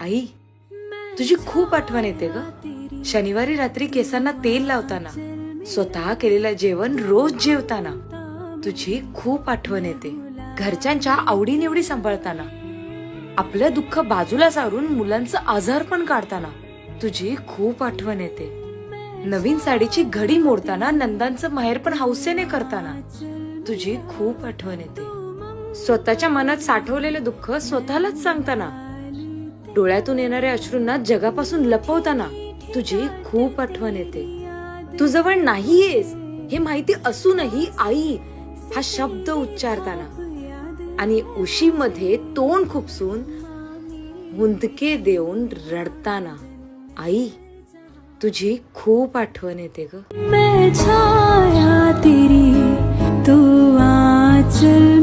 आई, तुझी खूप आठवण येते ग. शनिवारी रात्री केसांना तेल लावताना, स्वतः केलेलं जेवण रोज जेवताना तुझी खूप आठवण येते. घरच्यांच्या आवडीनिवडी सांभाळताना, आपलं दुःख बाजूला सारून मुलांचं आजारपण काढताना तुझी खूप आठवण येते. नवीन साडीची घडी मोडताना, नंदांचं माहेरपण हौसेने करताना तुझी खूप आठवण येते. स्वतःच्या मनात साठवलेलं दुःख स्वतःलाच सांगताना, डोळ्यातून येणाऱ्या अश्रूंना जगापासून लपवताना तुझी खूप आठवण येते. तू जवळ नाहीयेस हे माहिती असूनही आई हा शब्द उच्चारताना आणि उशीमध्ये तोंड खुपसून मुंदके देऊन रडताना आई तुझी खूप आठवण येते ग. मैं छाया तेरी, तू आंचल